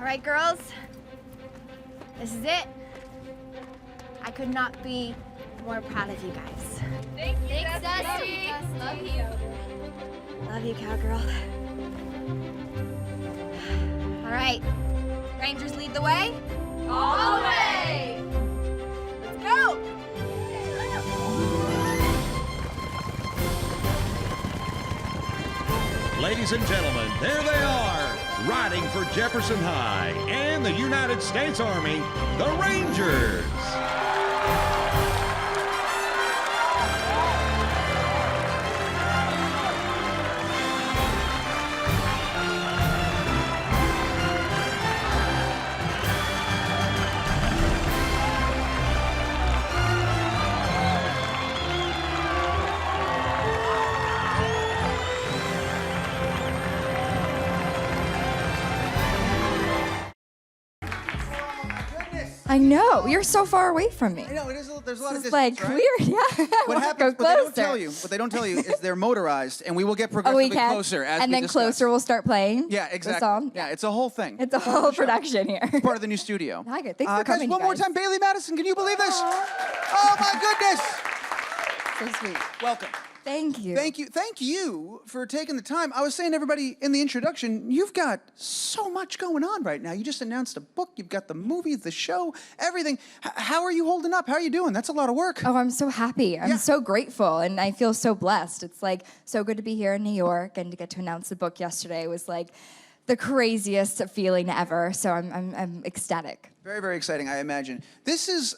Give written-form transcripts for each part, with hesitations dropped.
All right, girls. This is it. I could not be more proud of you guys. Thanks, Dusty. Love you. Love you, Cowgirl. All right. Rangers lead the way. All the way! Let's go! Ladies and gentlemen, there they are, riding for Jefferson High and the United States Army, the Rangers. I know. You're so far away from me. I know, there's a lot of It's distance, like right? weird, yeah. What happens, what they don't tell you is they're motorized, and we will get progressively closer as and we then discuss. Closer will start playing. Yeah, the exactly. song. Yeah, it's a whole thing. It's a whole production here. It's part of the new studio. Hi, good. Thanks for coming, guys, one more guys. time, Bailee Madison. Can you believe this? Oh my goodness! So sweet. Welcome. Thank you. Thank you for taking the time. I was saying to everybody in the introduction, you've got so much going on right now. You just announced a book, you've got the movie, the show, everything. How are you holding up? How are you doing? That's a lot of work. Oh, I'm so happy. I'm so grateful, and I feel so blessed. It's like so good to be here in New York, and to get to announce the book yesterday was like the craziest feeling ever. So I'm ecstatic. Very, very exciting, I imagine. This is,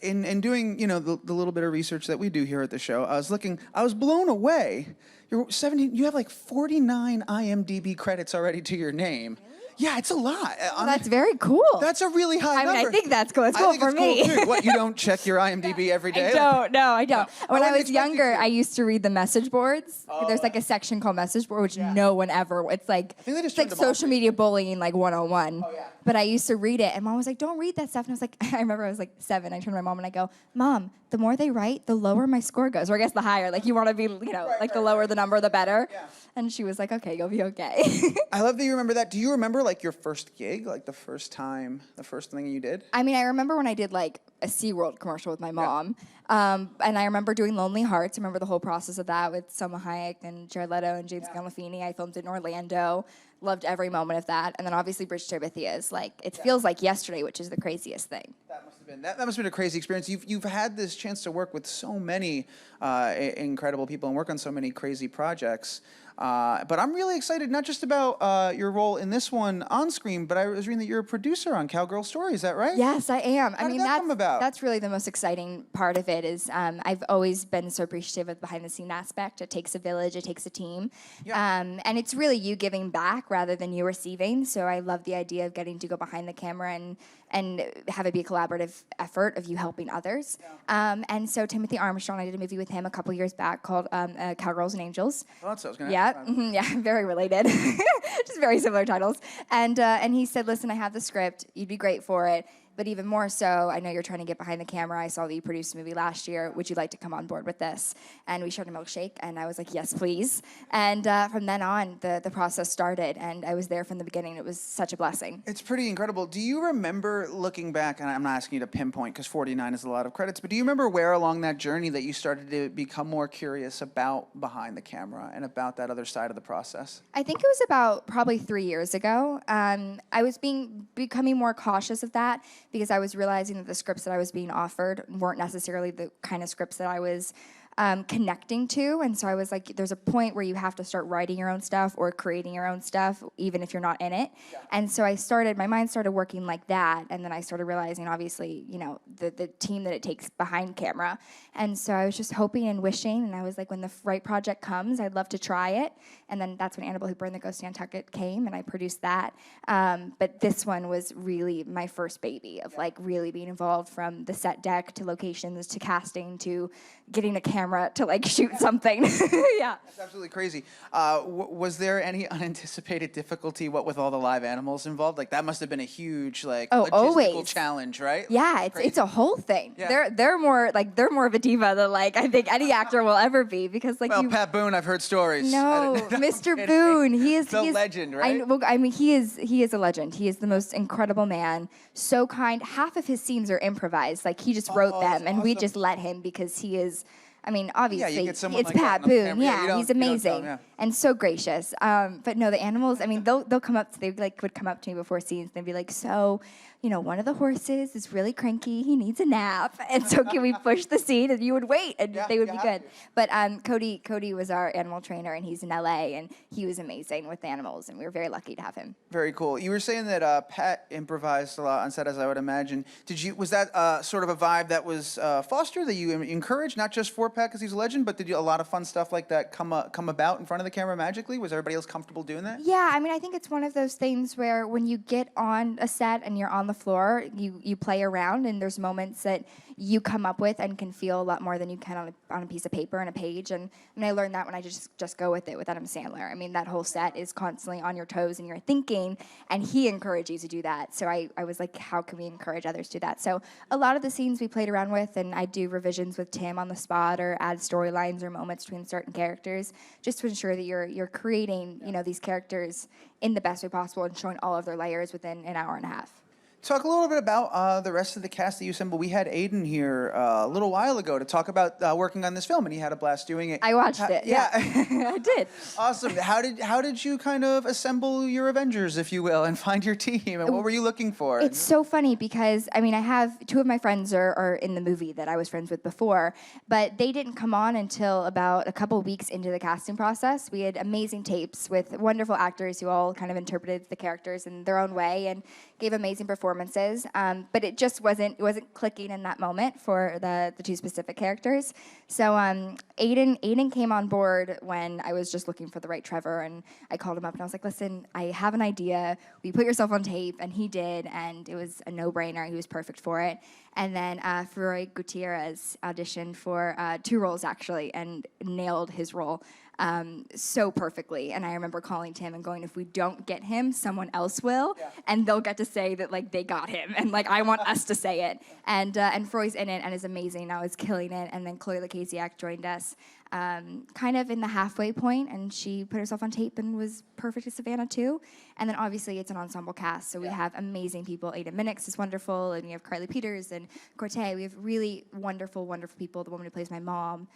in doing, the little bit of research that we do here at the show, I was blown away. You have like 49 IMDb credits already to your name. Yeah, it's a lot. Well, that's very cool. That's a really high number. I think that's cool. It's cool for me. Cool too. What, you don't check your IMDb every day? I don't. When I was younger, to. I used to read the message boards. There's like a section called message board, which no one ever, it's like, it's like social media bullying, like 101. Oh, yeah. But I used to read it, and Mom was like, don't read that stuff. And I was like, I remember I was like 7. I turned to my mom and I go, Mom, the more they write, the lower my score goes. Or I guess the higher. Like, you want to be, the lower the number, the better. Yeah. And she was like, okay, you'll be okay. I love that you remember that. Do you remember, like, your first gig? Like, the first thing you did? I mean, I remember when I did, like, a SeaWorld commercial with my mom. Yeah. And I remember doing Lonely Hearts. I remember the whole process of that with Selma Hayek and Jared Leto and James Gandolfini. I filmed it in Orlando. Loved every moment of that. And then obviously Bridge to Terabithia is like, it feels like yesterday, which is the craziest thing. That must have been a crazy experience. You've had this chance to work with so many incredible people and work on so many crazy projects. But I'm really excited, not just about your role in this one on screen, but I was reading that you're a producer on Cowgirl Story. Is that right? Yes, I am. How did that come about? That's really the most exciting part of it is I've always been so appreciative of the behind-the-scene aspect. It takes a village. It takes a team. Yeah. And it's really you giving back rather than you receiving. So I love the idea of getting to go behind the camera and have it be a collaborative effort of you helping others. Yeah. And so Timothy Armstrong, I did a movie with him a couple years back called Cowgirls and Angels. Oh, that's what I was going to Yeah, very related. Just very similar titles. And he said, listen, I have the script. You'd be great for it. But even more so, I know you're trying to get behind the camera. I saw that you produced a movie last year. Would you like to come on board with this? And we shared a milkshake, and I was like, yes, please. And from then on, the process started, and I was there from the beginning. It was such a blessing. It's pretty incredible. Do you remember looking back, and I'm not asking you to pinpoint because 49 is a lot of credits, but do you remember where along that journey that you started to become more curious about behind the camera and about that other side of the process? I think it was about probably 3 years ago. I was becoming more cautious of that, because I was realizing that the scripts that I was being offered weren't necessarily the kind of scripts that I was connecting to. And so I was like, there's a point where you have to start writing your own stuff or creating your own stuff, even if you're not in it. Yeah. And so my mind started working like that. And then I started realizing, obviously, the team that it takes behind camera. And so I was just hoping and wishing. And I was like, when the right project comes, I'd love to try it. And then that's when Annabelle Hooper and the Ghost of Nantucket came, and I produced that. But this one was really my first baby of like really being involved from the set deck to locations to casting to getting a camera camera to like shoot something. Yeah. That's absolutely crazy. Was there any unanticipated difficulty, what with all the live animals involved? Like that must have been a huge logistical always. challenge, right? Yeah, it's a whole thing. Yeah. They're more of a diva than like I think any actor will ever be because like Well, Pat Boone, I've heard stories. No, I'm Mr. kidding. Boone. He is a he is, legend, right? I mean, he is a legend. He is the most incredible man. So kind. Half of his scenes are improvised. Like he just wrote them, and we just let him because he is. I mean, obviously, get someone it's like that Pat on the Boone. camera. Yeah, you Yeah, don't- he's you don't tell amazing him, yeah. and so gracious. But no, the animals. I mean, they'll come up. They like would come up to me before scenes. And they'd be like, "So, you know, one of the horses is really cranky. He needs a nap, and so can we push the scene?" And you would wait, and they would be good. But Cody was our animal trainer, and he's in LA, and he was amazing with the animals, and we were very lucky to have him. Very cool. You were saying that Pat improvised a lot on set, as I would imagine. Was that sort of a vibe that was fostered, that you encouraged, not just for Pat because he's a legend, but did a lot of fun stuff like that come about in front of the camera magically? Was everybody else comfortable doing that? Yeah, I mean, I think it's one of those things where when you get on a set and you're on the floor, you play around, and there's moments that you come up with and can feel a lot more than you can on a piece of paper and a page. And I learned that when I just go with it with Adam Sandler. I mean, that whole set is constantly on your toes and you're thinking, and he encouraged you to do that. So I was like, how can we encourage others to do that? So a lot of the scenes we played around with, and I do revisions with Tim on the spot or add storylines or moments between certain characters, just to ensure that you're creating, you know, these characters in the best way possible and showing all of their layers within an hour and a half. Talk a little bit about the rest of the cast that you assembled. We had Aiden here a little while ago to talk about working on this film, and he had a blast doing it. I watched it. Yeah, I did. Awesome. How did you kind of assemble your Avengers, if you will, and find your team? And what were you looking for? It's so funny because, I mean, I have two of my friends are in the movie that I was friends with before, but they didn't come on until about a couple weeks into the casting process. We had amazing tapes with wonderful actors who all kind of interpreted the characters in their own way and gave amazing performances, but it just wasn't clicking in that moment for the two specific characters. So Aiden came on board when I was just looking for the right Trevor, and I called him up and I was like, listen, I have an idea. Will you put yourself on tape? And he did, and it was a no-brainer. He was perfect for it. And then Freud Gutierrez auditioned for 2 roles, actually, and nailed his role so perfectly. And I remember calling Tim and going, if we don't get him, someone else will, and they'll get to say that, like, they got him, and, like, I want us to say it. And Freud's in it and is amazing. Now is killing it. And then Chloe Lacasiak joined us kind of in the halfway point, and she put herself on tape and was perfect as Savannah, too. And then, obviously, it's an ensemble cast, so we have amazing people. Ada Minix is wonderful, and we have Carly Peters and Cortez. We have really wonderful, wonderful people. The woman who plays my mom.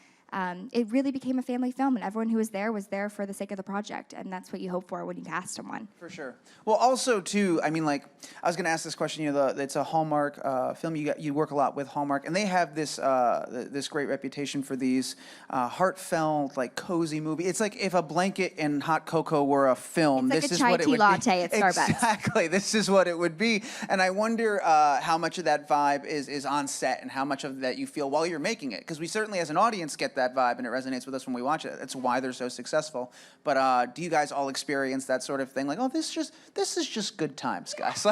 It really became a family film, and everyone who was there for the sake of the project, and that's what you hope for when you cast someone. For sure. Well, also, too, I mean, like, I was going to ask this question, you know, it's a Hallmark film. You work a lot with Hallmark, and they have this this great reputation for these heartfelt, like, cozy movie. It's like if a blanket and hot cocoa were a film. It's like this a is chai what it tea would latte be. at Starbucks. Exactly. This is what it would be. And I wonder how much of that vibe is on set and how much of that you feel while you're making it. Because we certainly, as an audience, get that vibe, and it resonates with us when we watch it. That's why they're so successful. But do you guys all experience that sort of thing? Like, oh, this is just good times, guys.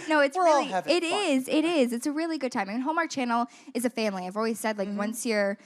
No, it's We're all really, having it fun. is. It's a really good time. I mean, Hallmark Channel is a family. I've always said, like, once you're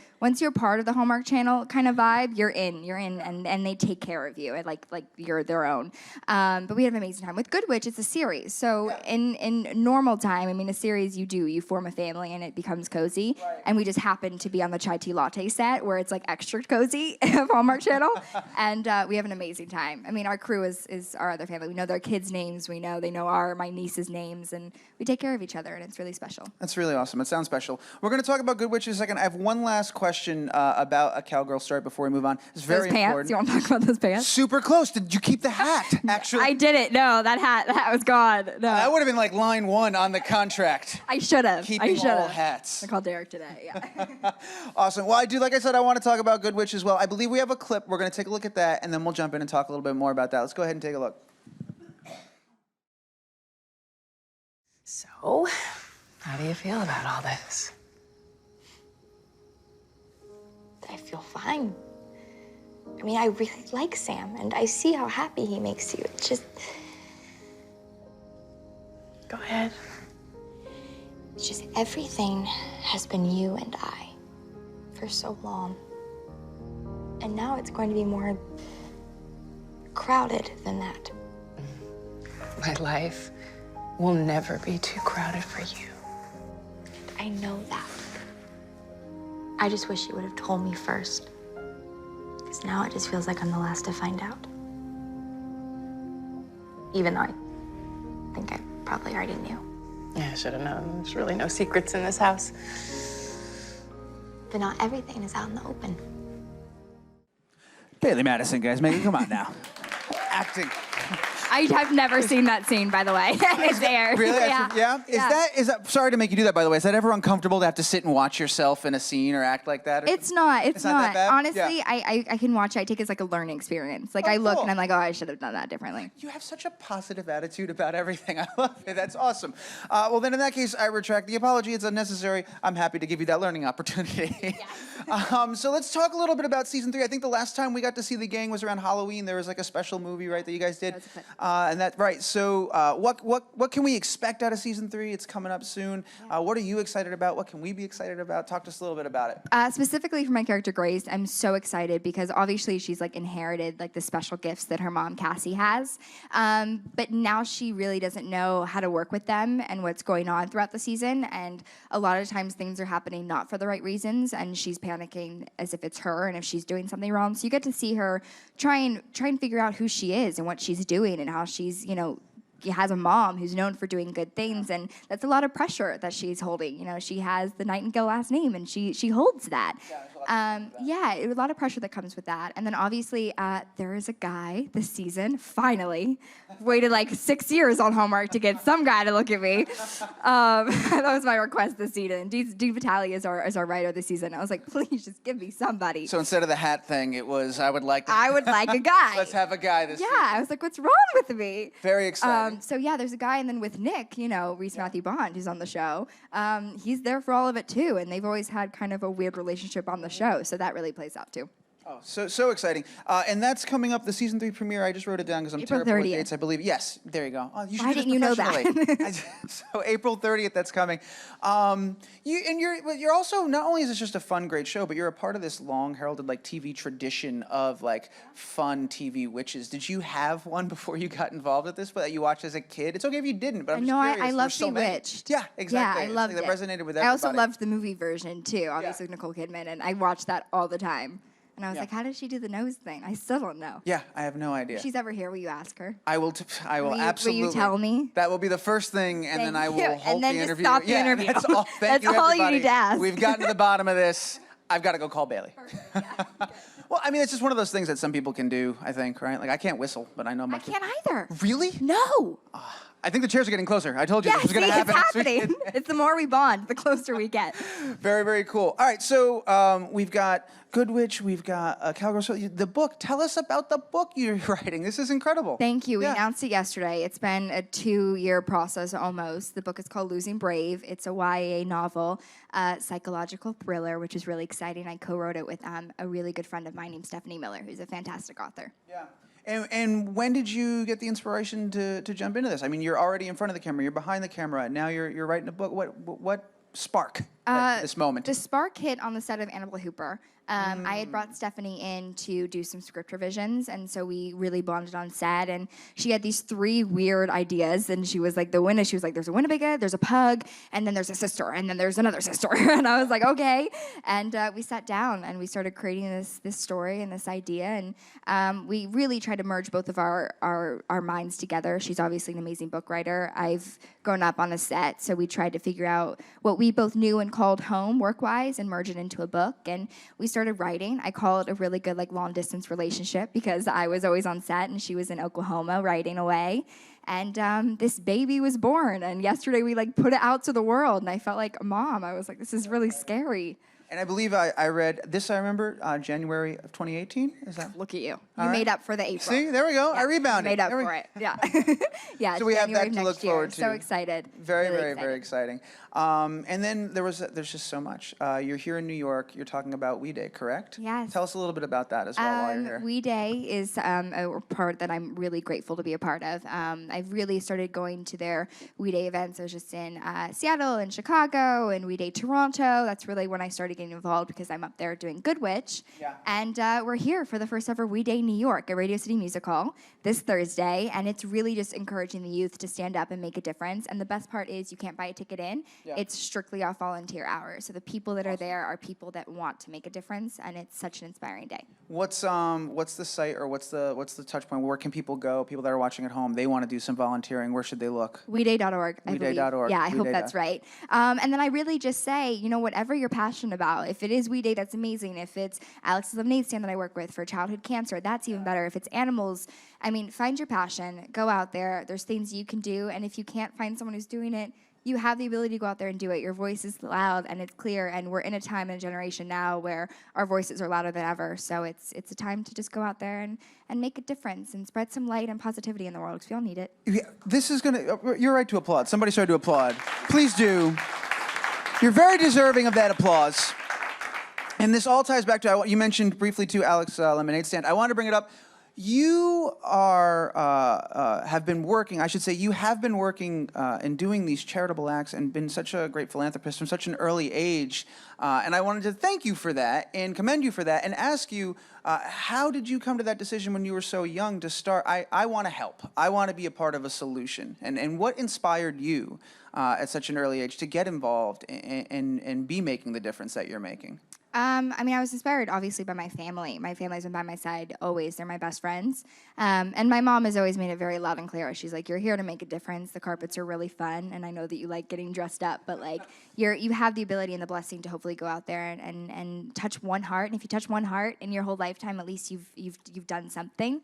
part of the Hallmark Channel kind of vibe, you're in, and they take care of you, and like you're their own. But we have an amazing time. With Good Witch, it's a series. So in normal time, I mean, a series you form a family and it becomes cozy. Right. And we just happen to be on the chai tea latte set where it's like extra cozy of Hallmark Channel, and we have an amazing time. I mean, our crew is our other family. We know their kids' names. They know my niece's names, and we take care of each other, and it's really special. That's really awesome. It sounds special. We're going to talk about Good Witch in a second. I have one last question about a Cowgirl story before we move on. It's very those pants? important. You want to talk about those pants? Super close. Did you keep the hat? Actually, I didn't. No, that hat was gone. No. that would have been like line 1 on the contract. I should have. Keeping all hats. I called Derek today. Yeah. Awesome. Well, like I said, I want to talk about Good Witch as well. I believe we have a clip. We're going to take a look at that, and then we'll jump in and talk a little bit more about that. Let's go ahead and take a look. So, how do you feel about all this? I feel fine. I mean, I really like Sam, and I see how happy he makes you. It's just... Go ahead. It's just everything has been you and I for so long. And now it's going to be more crowded than that. My life will never be too crowded for you. I know that. I just wish you would have told me first. Because now it just feels like I'm the last to find out. Even though I think I probably already knew. Yeah, I should have known. There's really no secrets in this house. But not everything is out in the open. Bailee Madison, guys, Megan, come on now. Acting. I have never seen that scene, by the way. It's there. Really? Yeah. Is that? Sorry to make you do that, by the way. Is that ever uncomfortable to have to sit and watch yourself in a scene or act like that? It's not. It's not that bad? Honestly, Yeah. I can watch it. I take it as like a learning experience. Like Oh, I look cool. and I'm like, oh, I should have done that differently. You have such a positive attitude about everything. I love it. That's awesome. Well, then in that case, I retract the apology. It's unnecessary. I'm happy to give you that learning opportunity. So let's talk a little bit about season 3. I think the last time we got to see the gang was around Halloween. There was like a special movie, right, that you guys did. That was a clip. And that right. So what can we expect out of season 3? It's coming up soon. What are you excited about? What can we be excited about? Talk to us a little bit about it. Specifically for my character Grace, I'm so excited because obviously she's like inherited like the special gifts that her mom Cassie has, but now she really doesn't know how to work with them and what's going on throughout the season. And a lot of times things are happening not for the right reasons, and she's panicking as if it's her and if she's doing something wrong. So you get to see her try and figure out who she is and what she's doing and how she's has a mom who's known for doing good things, and that's a lot of pressure that she's holding. She has the Nightingale last name, and she holds that. A lot of pressure that comes with that. And then obviously there is a guy this season, finally, waited like 6 years on Hallmark to get some guy to look at me. That was my request this season. Dean Vitale is our writer this season. I was like, please just give me somebody. So instead of the hat thing, it was I would like a guy. Let's have a guy this season. I was like, what's wrong with me? Very exciting. There's a guy, and then with Nick, Reese Matthew Bond, who's on the show, he's there for all of it too, and they've always had kind of a weird relationship on the show, so that really plays out too. Oh, so exciting. And that's coming up, the season 3 premiere. I just wrote it down because I'm April terrible 30th. with dates, I believe. Yes, there you go. Oh, you should Why do this didn't you know that? professionally. So April 30th, that's coming. You're also, not only is this just a fun, great show, but you're a part of this long heralded like TV tradition of like fun TV witches. Did you have one before you got involved with this, but that you watched as a kid? It's okay if you didn't, but I'm just curious. I There love were so many. Bewitched. Yeah, exactly. Yeah, I loved That it. resonated with everybody. I also loved the movie version too, obviously with Nicole Kidman, and I watched that all the time. And I was like, how did she do the nose thing? I still don't know. Yeah, I have no idea. If she's ever here, will you ask her? I will absolutely. Will you tell me? That will be the first thing, and then I will you. halt And then the just interview. stop the interview. That's all. Thank That's you, all you everybody. need to ask. We've gotten to the bottom of this. I've got to go call Bailee. Well, I mean, it's just one of those things that some people can do, I think, right? Like, I can't whistle, but I know my I can't either. Really? No. I think the chairs are getting closer. I told you Yeah, this was going to see, happen. it's happening. It's the more we bond, the closer we get. Very, very cool. All right, so we've got Good Witch, we've got Cowgirl. So the book, tell us about the book you're writing. This is incredible. Thank you. We Yeah. announced it yesterday. It's been a 2-year process almost. The book is called Losing Brave. It's a YA novel, psychological thriller, which is really exciting. I co-wrote it with a really good friend of mine named Stephanie Miller, who's a fantastic author. Yeah. And when did you get the inspiration to jump into this? I mean, you're already in front of the camera, you're behind the camera, and now you're writing a book. What spark this moment? The spark hit on the set of Annabelle Hooper. I had brought Stephanie in to do some script revisions, and so we really bonded on set, and she had these 3 weird ideas, and she was like, she was like, there's a Winnebago, there's a pug, and then there's a sister, and then there's another sister, and I was like, okay, and we sat down, and we started creating this story and this idea, and we really tried to merge both of our minds together. She's obviously an amazing book writer. I've grown up on a set, so we tried to figure out what we both knew and called home work-wise and merge it into a book, and we started writing. I call it a really good long-distance relationship because I was always on set and she was in Oklahoma writing away. And this baby was born, and yesterday we put it out to the world, and I felt like a mom. I was like, this is really scary. And I believe I read this, I remember, January of 2018. Is that? Look at you. All You right. made up for the April. See, there we go. Yeah, I rebounded. Made up There we- for it. Yeah. Yeah. So we have January that to of look next year. forward to. So excited. Very, Really very, very exciting. And then there's just so much. You're here in New York. You're talking about We Day, correct? Yes. Tell us a little bit about that as well while you're here. We Day is a part that I'm really grateful to be a part of. I've really started going to their We Day events. I was just in Seattle and Chicago and We Day Toronto. That's really when I started getting involved because I'm up there doing Good Witch. Yeah. And we're here for the first ever We Day New York, a Radio City musical, this Thursday. And it's really just encouraging the youth to stand up and make a difference. And the best part is you can't buy a ticket in. Yeah. It's strictly off volunteer hours. So the people that are there are people that want to make a difference, and it's such an inspiring day. What's the site or what's the touch point? Where can people go? People that are watching at home, they want to do some volunteering. Where should they look? WeDay.org, I believe. WeDay.org. Yeah, I hope WeDay. that's right. And then I really just say, you know, whatever you're passionate about. If it is We Day, that's amazing. If it's Alex's Lemonade Stand that I work with for childhood cancer, that's even better. If it's animals, I mean, find your passion. Go out there. There's things you can do. And if you can't find someone who's doing it, you have the ability to go out there and do it. Your voice is loud and it's clear, and we're in a time and a generation now where our voices are louder than ever. So it's a time to just go out there and make a difference and spread some light and positivity in the world, because we all need it. Yeah, this is gonna. You're right to applaud. Somebody started to applaud. Please do. You're very deserving of that applause. And this all ties back to you mentioned briefly to Alex Lemonade Stand. I want to bring it up. You have been working, I should say, you have been working and doing these charitable acts and been such a great philanthropist from such an early age. And I wanted to thank you for that and commend you for that and ask you, how did you come to that decision when you were so young to start, I want to help, I want to be a part of a solution? And what inspired you at such an early age to get involved and be making the difference that you're making? I mean, I was inspired, obviously, by my family. My family's been by my side always. They're my best friends. And my mom has always made it very loud and clear. She's like, you're here to make a difference. The carpets are really fun, and I know that you like getting dressed up, but, like, you have the ability and the blessing to hopefully go out there and touch one heart. And if you touch one heart in your whole lifetime, at least you've done something.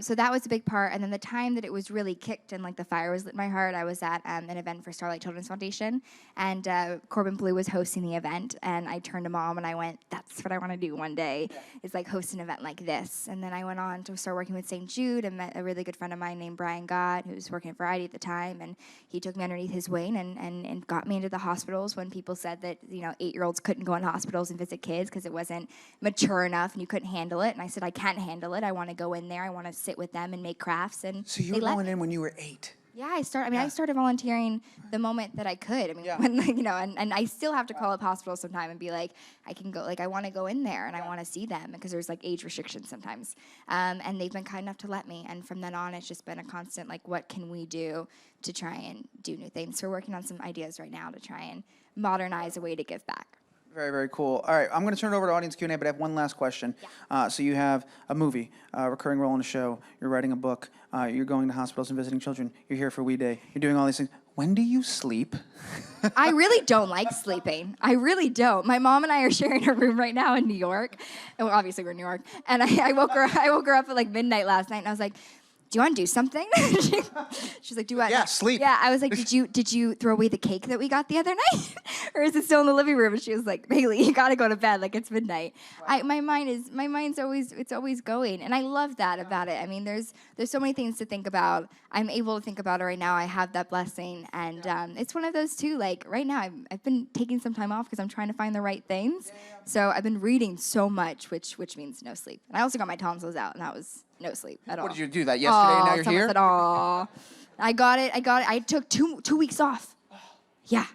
So that was a big part. And then the time that it was really kicked and, like, the fire was lit in my heart, I was at an event for Starlight Children's Foundation, and Corbin Blue was hosting the event, and I turned to Mom and I went, that's what I want to do one day, is like host an event like this. And then I went on to start working with St. Jude and met a really good friend of mine named Brian Gott, who was working at Variety at the time, and he took me underneath his wing and got me into the hospitals when people said that, you know, 8-year-olds couldn't go in hospitals and visit kids because it wasn't mature enough and you couldn't handle it. And I said, I can't handle it. I want to go in there. I want to sit with them and make crafts. And So you were going in when you were 8? Yeah, I started volunteering the moment that I could. I mean, when, you know, and I still have to call up hospitals sometime and be like, I can go, like, I want to go in there and I want to see them, because there's, like, age restrictions sometimes. And they've been kind enough to let me. And from then on, it's just been a constant, like, what can we do to try and do new things? So we're working on some ideas right now to try and modernize a way to give back. Very, very cool. All right, I'm going to turn it over to audience Q&A, but I have one last question. Yeah. So you have a movie, a recurring role in a show, you're writing a book, you're going to hospitals and visiting children, you're here for We Day, you're doing all these things. When do you sleep? I really don't like sleeping. I really don't. My mom and I are sharing a room right now in New York. And obviously we're in New York. And I woke her up at like midnight last night, and I was like, do you want to do something? She's like, do what? Yeah, sleep. Yeah, I was like, did you throw away the cake that we got the other night? Or is it still in the living room? And she was like, Bailee, you got to go to bed, like it's midnight. Wow. My mind's always going, and I love that about it. I mean, there's so many things to think about. I'm able to think about it right now. I have that blessing, and it's one of those too. Like right now, I've been taking some time off because I'm trying to find the right things. So I've been reading so much, which means no sleep. And I also got my tonsils out, and that was no sleep at all. What did you do that yesterday and now you're here? Said, I got it. I took two weeks off. Yeah.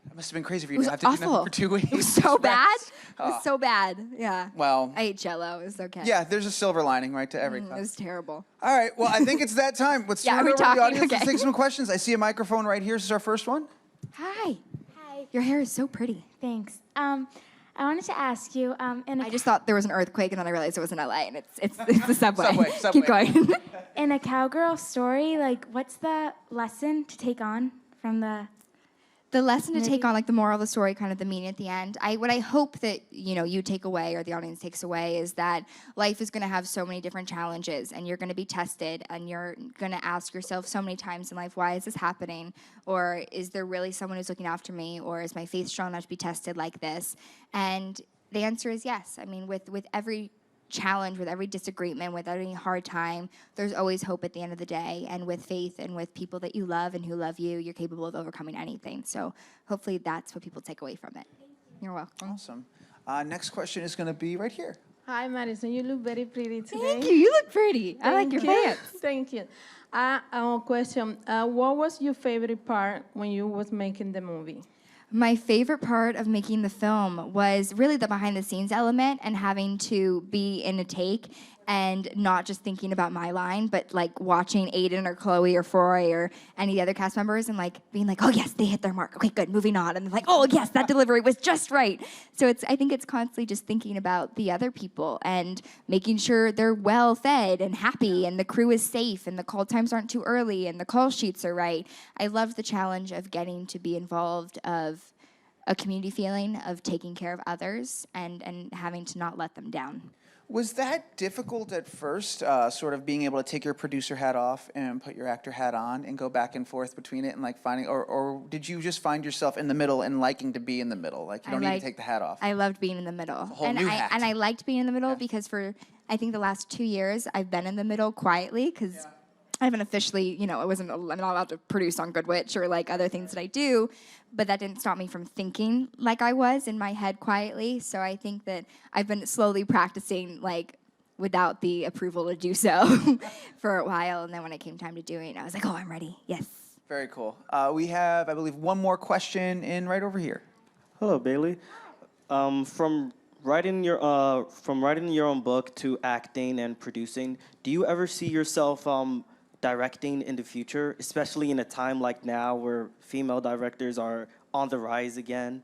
That must have been crazy for you to have to awful. do nothing for 2 weeks. It was so bad. It was so bad. Yeah. Well. I ate Jell-O. It was okay. Yeah, there's a silver lining, right, to every It was terrible. All right, well, I think it's that time. Let's turn it over to the audience. Let's take some questions. I see a microphone right here. This is our first one. Hi. Hi. Your hair is so pretty. Thanks. I wanted to ask you, I just thought there was an earthquake, and then I realized it was in LA, and it's the subway. Subway. Keep going. in a Cowgirl story, like, what's the lesson to take on from the lesson to take on, like the moral of the story, kind of the meaning at the end. What I hope that you take away, or the audience takes away, is that life is going to have so many different challenges, and you're going to be tested, and you're going to ask yourself so many times in life, why is this happening? Or is there really someone who's looking after me? Or is my faith strong enough to be tested like this? And the answer is yes. I mean, with every challenge, with every disagreement, with any hard time, there's always hope at the end of the day. And with faith and with people that you love and who love you, you're capable of overcoming anything. So hopefully that's what people take away from it. You're welcome. Awesome. Next question is going to be right here. Hi, Madison. You look very pretty today. Thank you. You look pretty. I like your pants. Thank you. A question. What was your favorite part when you was making the movie? My favorite part of making the film was really the behind the scenes element and having to be in a take and not just thinking about my line, but like watching Aiden or Chloe or Froy or any of the other cast members and like being like, oh yes, they hit their mark. Okay, good, moving on. And like, oh yes, that delivery was just right. So I think it's constantly just thinking about the other people and making sure they're well fed and happy and the crew is safe and the call times aren't too early and the call sheets are right. I loved the challenge of getting to be involved of a community feeling of taking care of others and having to not let them down. Was that difficult at first, sort of being able to take your producer hat off and put your actor hat on and go back and forth between it and like finding, or did you just find yourself in the middle and liking to be in the middle? Like you don't need to take the hat off. I loved being in the middle. It's a whole new hat. And I liked being in the middle because for, I think the last 2 years, I've been in the middle quietly because I haven't officially, I'm not allowed to produce on Good Witch or like other things that I do, but that didn't stop me from thinking like I was in my head quietly. So I think that I've been slowly practicing like without the approval to do so for a while. And then when it came time to doing it, I was like, oh, I'm ready. Yes. Very cool. We have, I believe, one more question in right over here. Hello, Bailee. From writing your own book to acting and producing, do you ever see yourself directing in the future, especially in a time like now where female directors are on the rise again?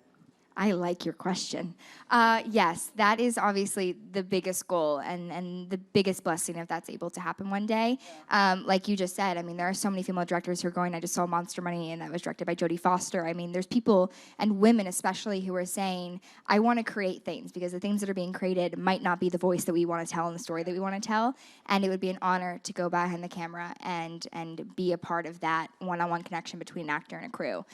I like your question. Yes, that is obviously the biggest goal and the biggest blessing if that's able to happen one day. Like you just said, I mean, there are so many female directors who are going. I just saw Monster Money, and that was directed by Jodie Foster. I mean, there's people, and women especially, who are saying, I want to create things because the things that are being created might not be the voice that we want to tell and the story that we want to tell. And it would be an honor to go behind the camera and be a part of that one-on-one connection between an actor and a crew.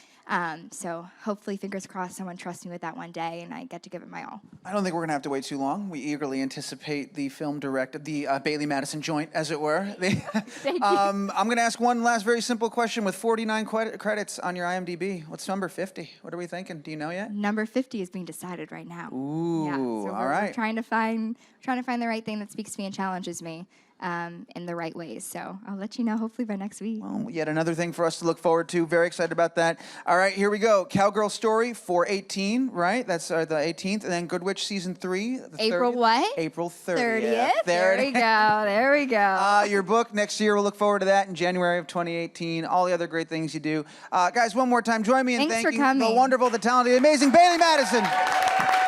So hopefully, fingers crossed, someone trusts me with that one day, and I get to give it my all. I don't think we're going to have to wait too long. We eagerly anticipate the film directed, the Bailee Madison joint, as it were. Thank you. I'm going to ask one last very simple question. With 49 credits on your IMDb, what's number 50? What are we thinking? Do you know yet? Number 50 is being decided right now. Ooh, so all right. We're trying to find the right thing that speaks to me and challenges me in the right ways. So I'll let you know hopefully by next week. Well, yet another thing for us to look forward to. Very excited about that. All right, here we go. Cowgirl Story 4/18, right? That's the 18th. And then Good Witch Season 3. The April 30th. what? April 30th. There we go. There we go. Your book next year. We'll look forward to that in January of 2018. All the other great things you do. Guys, one more time, join me in Thanks thanking for coming. the wonderful, the talented, the amazing Bailee Madison.